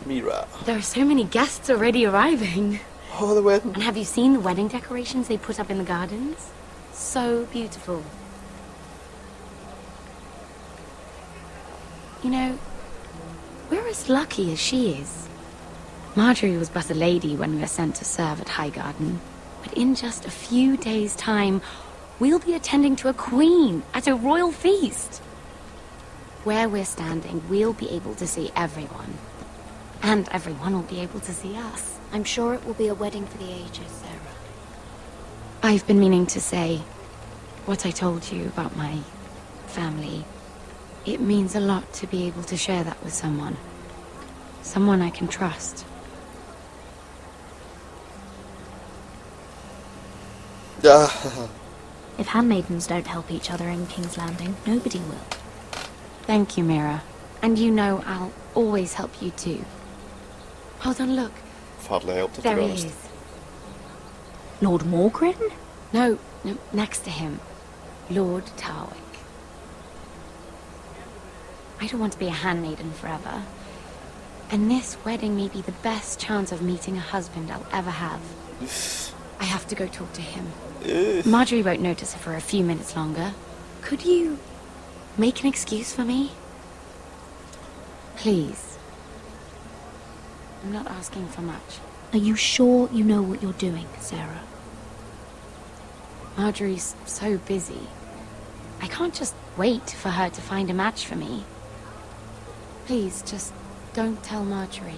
Mira. There are so many guests already arriving. Oh, the wedding. And have you seen the wedding decorations they put up in the gardens? So beautiful. You know, we're as lucky as she is. Marjorie was but a lady when we were sent to serve at Highgarden. But in just a few days' time, we'll be attending to a queen at a royal feast. Where we're standing, we'll be able to see everyone. And everyone will be able to see us. I'm sure it will be a wedding for the ages, Sarah. I've been meaning to say what I told you about my family. It means a lot to be able to share that with someone. Someone I can trust. If handmaidens don't help each other in King's Landing, nobody will. Thank you, Mira. And you know I'll always help you too. Hold on, look. I've hardly helped her, to There be he honest. is. Lord Morgrin? No, next to him. Lord Tarwick. I don't want to be a handmaiden forever. And this wedding may be the best chance of meeting a husband I'll ever have. I have to go talk to him. Marjorie won't notice her for a few minutes longer. Could you make an excuse for me? Please. I'm not asking for much. Are you sure you know what you're doing, Sarah? Marjorie's so busy. I can't just wait for her to find a match for me. Please, just don't tell Marjorie.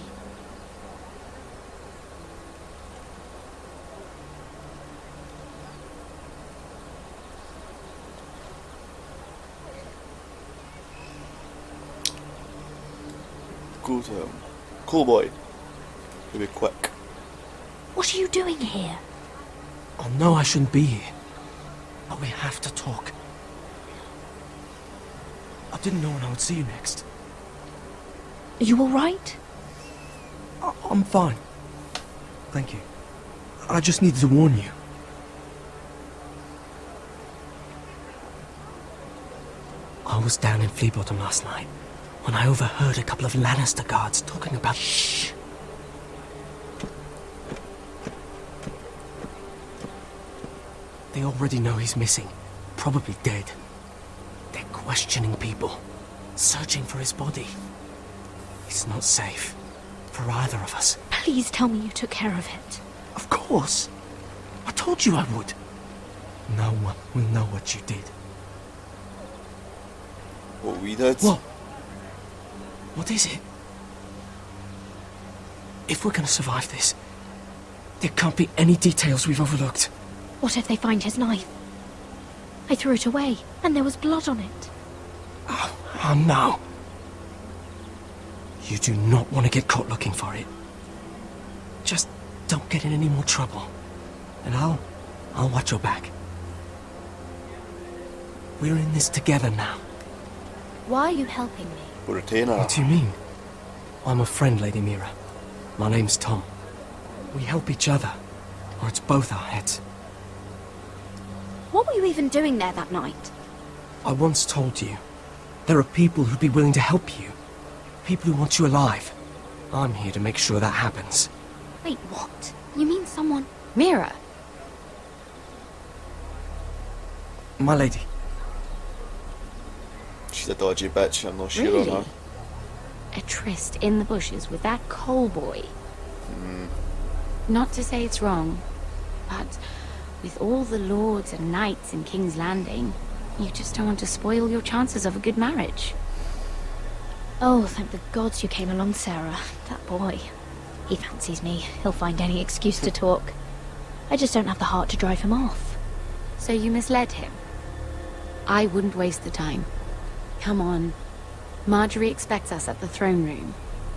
Go to him. Cool boy. He'll be quick. What are you doing here? I know I shouldn't be here, but we have to talk. I didn't know when I would see you next. Are you all right? I'm fine. Thank you. I just needed to warn you. I was down in Fleabottom last night when I overheard a couple of Lannister guards talking about... Shh! They already know he's missing, probably dead. They're questioning people, searching for his body. It's not safe for either of us. Please tell me you took care of it. Of course. I told you I would. No one will know what you did. What we did? What? What is it? If we're gonna survive this, there can't be any details we've overlooked. What if they find his knife? I threw it away, and there was blood on it. Oh no. You do not want to get caught looking for it. Just don't get in any more trouble. And I'll watch your back. We're in this together now. Why are you helping me? We'll retain her. What do you mean? I'm a friend, Lady Mira. My name's Tom. We help each other, or it's both our heads. What were you even doing there that night? I once told you, there are people who'd be willing to help you. People who want you alive. I'm here to make sure that happens. Wait, what? You mean someone... Mira! My lady. She's a dodgy bitch, I'm not sure Really? on her. A tryst in the bushes with that coal boy. Not to say it's wrong, but with all the lords and knights in King's Landing, you just don't want to spoil your chances of a good marriage. Oh, thank the gods you came along, Sarah. That boy. He fancies me. He'll find any excuse to talk. I just don't have the heart to drive him off. So you misled him? I wouldn't waste the time. Come on. Marjorie expects us at the throne room.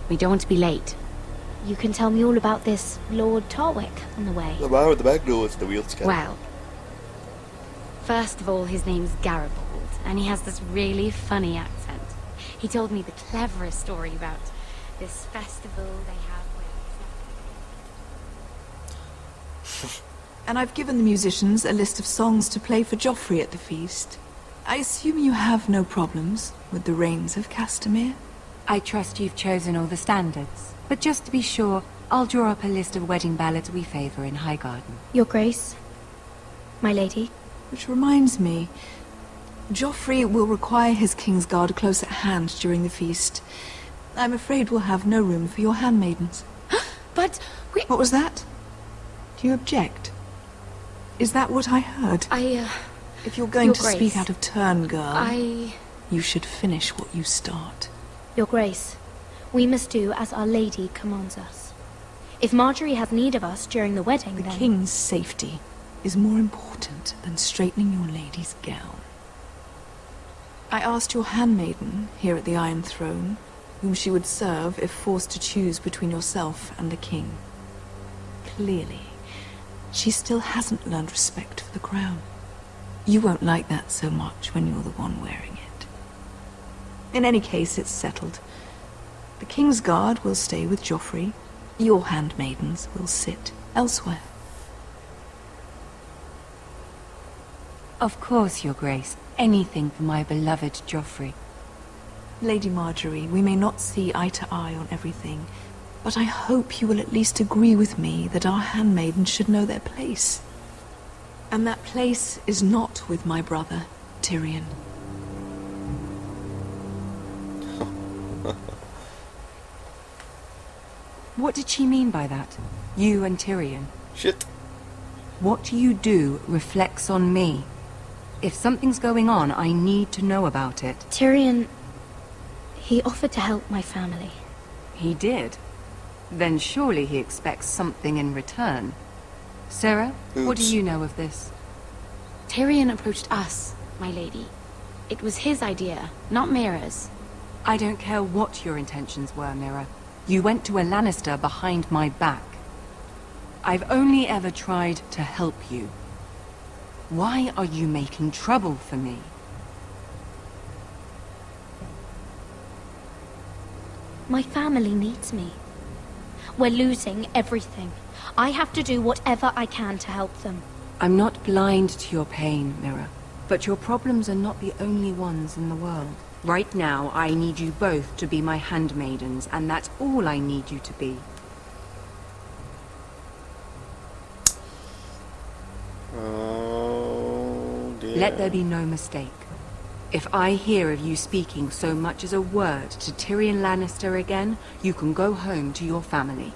We don't want to be late. You can tell me all about this Lord Tarwick on the way. The man with the big nose, the weird skin. Well, first of all, his name's Garibaldi, and he has this really funny accent. He told me the cleverest story about this festival they have where... And I've given the musicians a list of songs to play for Joffrey at the feast. I assume you have no problems with the rains of Castamere? I trust you've chosen all the standards. But just to be sure, I'll draw up a list of wedding ballads we favor in Highgarden. Your Grace, my lady. Which reminds me, Joffrey will require his Kingsguard close at hand during the feast. I'm afraid we'll have no room for your handmaidens. But we... What was that? Do you object? Is that what I heard? If you're going Your to Grace, speak out of turn, girl, I... you should finish what you start. Your Grace, we must do as Our Lady commands us. If Marjorie has need of us during the wedding, The then... king's safety is more important than straightening your lady's gown. I asked your handmaiden here at the Iron Throne whom she would serve if forced to choose between yourself and the king. Clearly, she still hasn't learned respect for the crown. You won't like that so much when you're the one wearing it. In any case, it's settled. The King's Guard will stay with Joffrey. Your handmaidens will sit elsewhere. Of course, Your Grace. Anything for my beloved Joffrey. Lady Marjorie, we may not see eye to eye on everything, but I hope you will at least agree with me that our handmaidens should know their place. And that place is not with my brother, Tyrion. What did she mean by that? You and Tyrion? Shit. What you do reflects on me. If something's going on, I need to know about it. Tyrion... he offered to help my family. He did? Then surely he expects something in return. Sarah, what do Oops. you know of this? Tyrion approached us, my lady. It was his idea, not Mira's. I don't care what your intentions were, Mira. You went to a Lannister behind my back. I've only ever tried to help you. Why are you making trouble for me? My family needs me. We're losing everything. I have to do whatever I can to help them. I'm not blind to your pain, Mira. But your problems are not the only ones in the world. Right now, I need you both to be my handmaidens, and that's all I need you to be. Oh, dear. Let there be no mistake. If I hear of you speaking so much as a word to Tyrion Lannister again, you can go home to your family.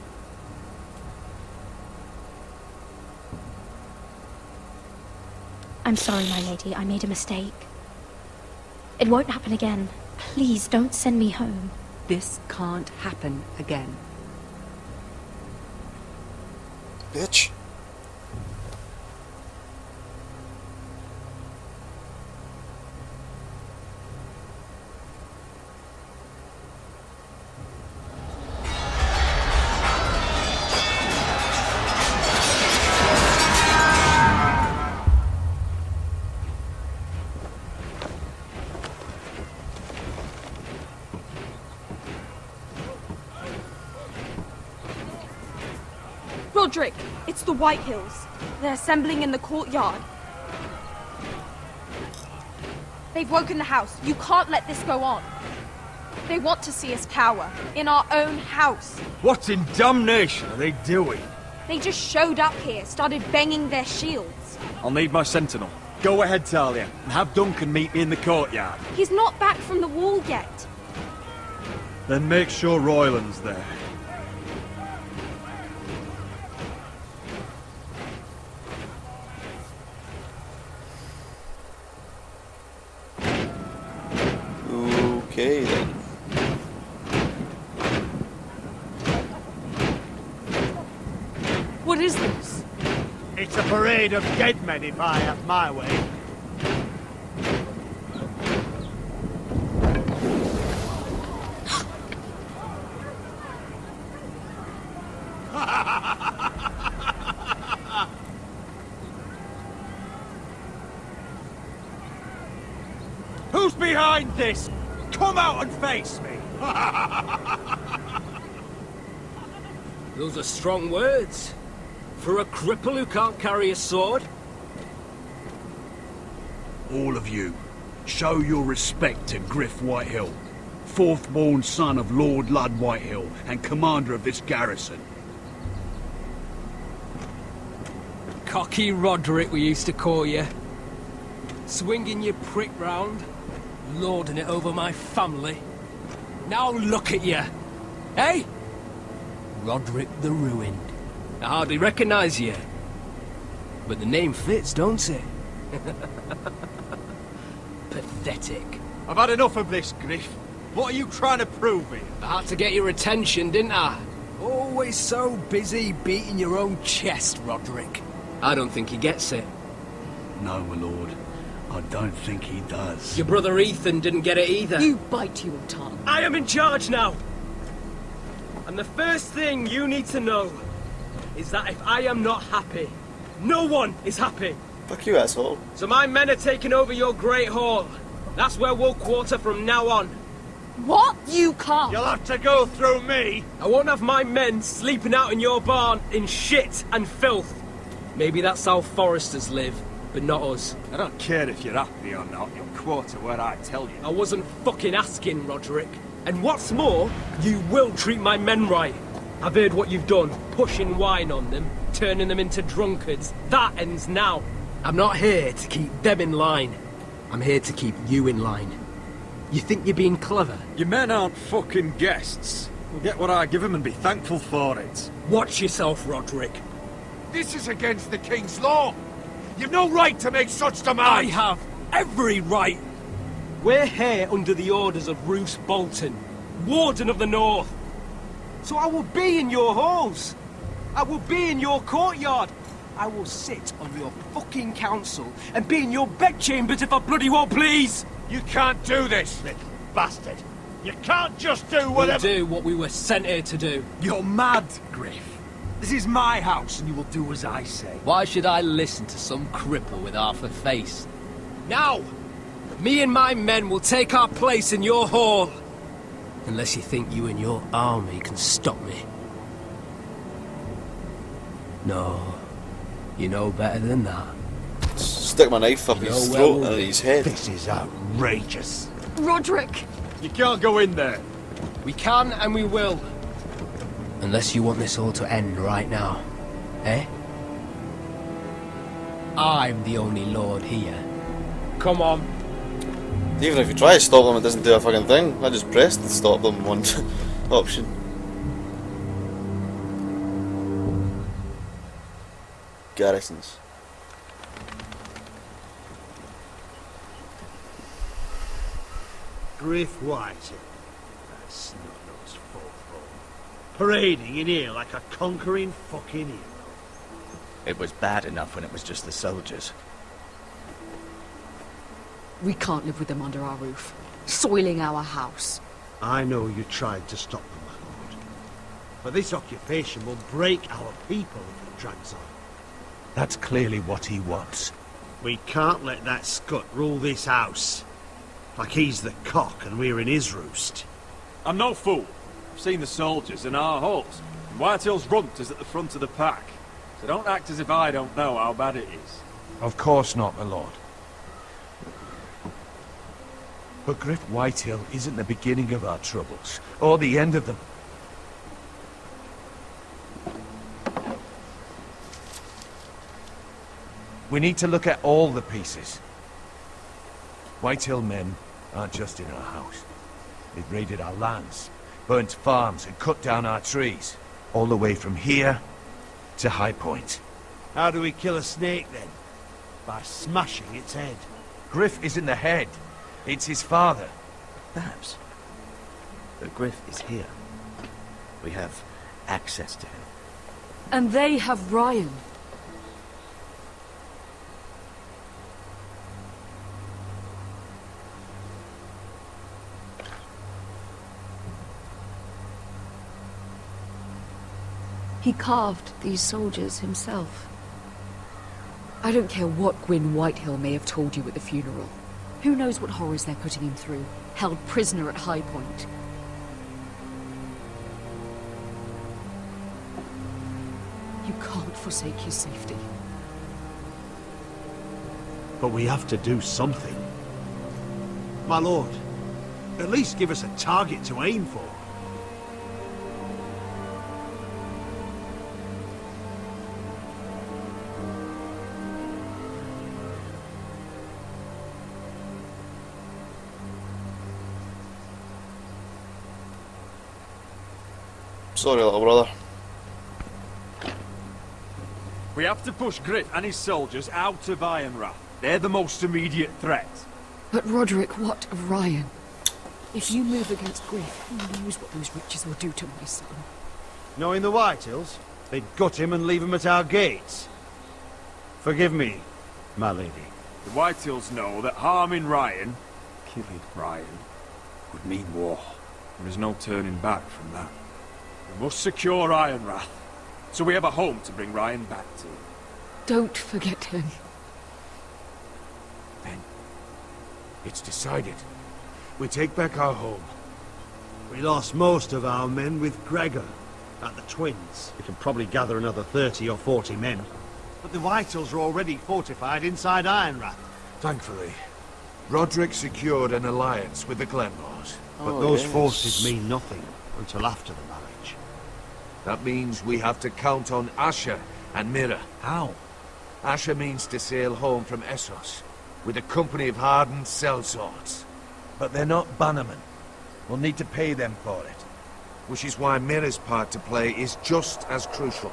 I'm sorry, my lady. I made a mistake. It won't happen again. Please don't send me home. This can't happen again. Bitch. Roderick, it's the Whitehills. They're assembling in the courtyard. They've woken the house. You can't let this go on. They want to see us cower. In our own house. What in damnation are they doing? They just showed up here, started banging their shields. I'll need my sentinel. Go ahead, Talia, and have Duncan meet me in the courtyard. He's not back from the wall yet. Then make sure Royland's there. Okay then. What is this? It's a parade of dead men if I have my way. Who's behind this? Come out and face me! Those are strong words. For a cripple who can't carry a sword? All of you, show your respect to Gryff Whitehill. fourth-born son of Lord Lud Whitehill and commander of this garrison. Cocky Roderick, we used to call you. Swinging your prick round, lording it over my family. Now look at you. Hey? Roderick the Ruined. I hardly recognise you. But the name fits, don't it? Pathetic. I've had enough of this, Gryff. What are you trying to prove here? I had to get your attention, didn't I? Always so busy beating your own chest, Roderick. I don't think he gets it. No, my lord. I don't think he does. Your brother Ethan didn't get it either. You bite your tongue. I am in charge now. And the first thing you need to know is that if I am not happy, no one is happy. Fuck you, asshole. So my men are taking over your Great Hall. That's where we'll quarter from now on. What? You can't. You'll have to go through me. I won't have my men sleeping out in your barn in shit and filth. Maybe that's how foresters live, but not us. I don't care if you're happy or not. You'll quarter where I tell you. I wasn't fucking asking, Roderick. And what's more, you will treat my men right. I've heard what you've done, pushing wine on them, turning them into drunkards. That ends now. I'm not here to keep them in line. I'm here to keep you in line. You think you're being clever? Your men aren't fucking guests. We'll get what I give them and be thankful for it. Watch yourself, Roderick. This is against the king's law. You've no right to make such demands. I have every right. We're here under the orders of Roose Bolton, Warden of the North. So I will be in your halls. I will be in your courtyard. I will sit on your fucking council and be in your bedchambers if I bloody well please. You can't do this, little bastard. You can't just do We'll whatever... do what we were sent here to do. You're mad, Gryff. This is my house and you will do as I say. Why should I listen to some cripple with half a face? Now, me and my men will take our place in your hall. Unless you think you and your army can stop me. No, you know better than that. Stick my knife up You his know throat where and his head. This is outrageous. Roderick! You can't go in there. We can and we will. Unless you want this all to end right now. Eh? I'm the only lord here. Come on. Even if you try to stop them, it doesn't do a fucking thing. I just pressed the stop them one option. Garrisons. Gryff Whitehill. That's not those folk. Parading in here like a conquering fucking hero. It was bad enough when it was just the soldiers. We can't live with them under our roof, soiling our house. I know you tried to stop them, my lord. But this occupation will break our people if it drags on. That's clearly what he wants. We can't let that scut rule this house. Like he's the cock and we're in his roost. I'm no fool. I've seen the soldiers in our halls. And Whitehill's runt is at the front of the pack. So don't act as if I don't know how bad it is. Of course not, my lord. But Gryff Whitehill isn't the beginning of our troubles, or the end of them. We need to look at all the pieces. Whitehill men aren't just in our house. They've raided our lands, burnt farms and cut down our trees. All the way from here to High Point. How do we kill a snake then? By smashing its head. Gryff isn't the head. It's his father. Perhaps. But Gryff is here. We have access to him. And they have Ryan. He carved these soldiers himself. I don't care what Gwyn Whitehill may have told you at the funeral. Who knows what horrors they're putting him through, held prisoner at High Point. You can't forsake his safety. But we have to do something. My lord, At least give us a target to aim for. Sorry, little brother. We have to push Gryff and his soldiers out of Ironrath. They're the most immediate threat. But Roderick, what of Ryan? If you move against Gryff, who knows what those riches will do to my son? Knowing the Whitehills, they'd gut him and leave him at our gates. Forgive me, my lady. The Whitehills know that harming Ryan, killing Ryan, would mean war. There is no turning back from that. We must secure Ironrath, so we have a home to bring Ryan back to. Don't forget him. Then, it's decided. We take back our home. We lost most of our men with Gregor at the Twins. We can probably gather another 30 or 40 men. But the Whitehills are already fortified inside Ironrath. Thankfully, Roderick secured an alliance with the Glenmores. But those forces mean nothing until after the marriage. That means we have to count on Asher and Mira. How? Asher means to sail home from Essos with a company of hardened sellswords. But they're not bannermen. We'll need to pay them for it. Which is why Mira's part to play is just as crucial.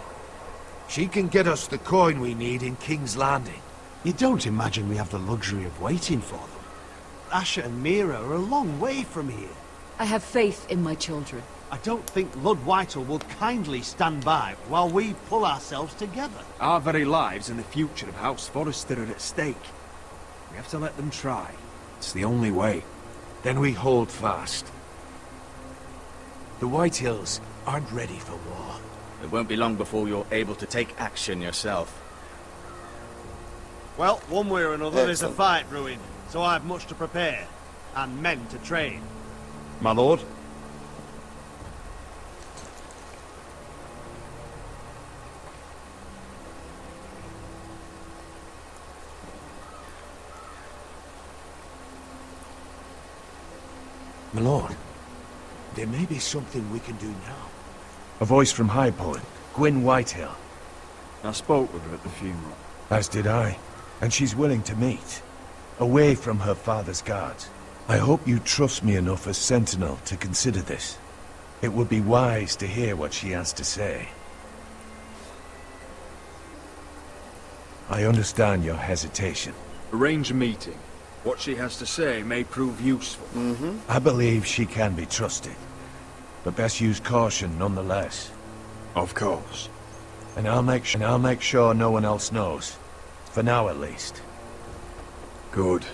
She can get us the coin we need in King's Landing. You don't imagine we have the luxury of waiting for them? Asher and Mira are a long way from here. I have faith in my children. I don't think Lord Whitehill will kindly stand by while we pull ourselves together. Our very lives and the future of House Forrester are at stake. We have to let them try. It's the only way. Then we hold fast. The Whitehills aren't ready for war. It won't be long before you're able to take action yourself. Well, one way or another, there's a Excellent. fight brewing, so I've much to prepare, and men to train. My lord? My lord, there may be something we can do now. A voice from High Point, Gryff Whitehill. I spoke with her at the funeral. As did I. And she's willing to meet. Away from her father's guards. I hope you trust me enough as Sentinel to consider this. It would be wise to hear what she has to say. I understand your hesitation. Arrange a meeting. What she has to say may prove useful. I believe she can be trusted. But best use caution nonetheless. Of course. And I'll make sure no one else knows. For now at least. Good.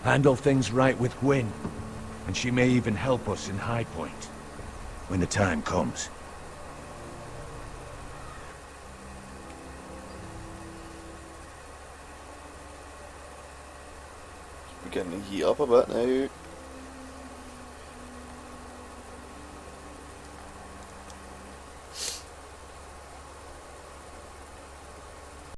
Handle things right with Gwyn. And she may even help us in High Point. When the time comes. We're getting to heat up a bit now.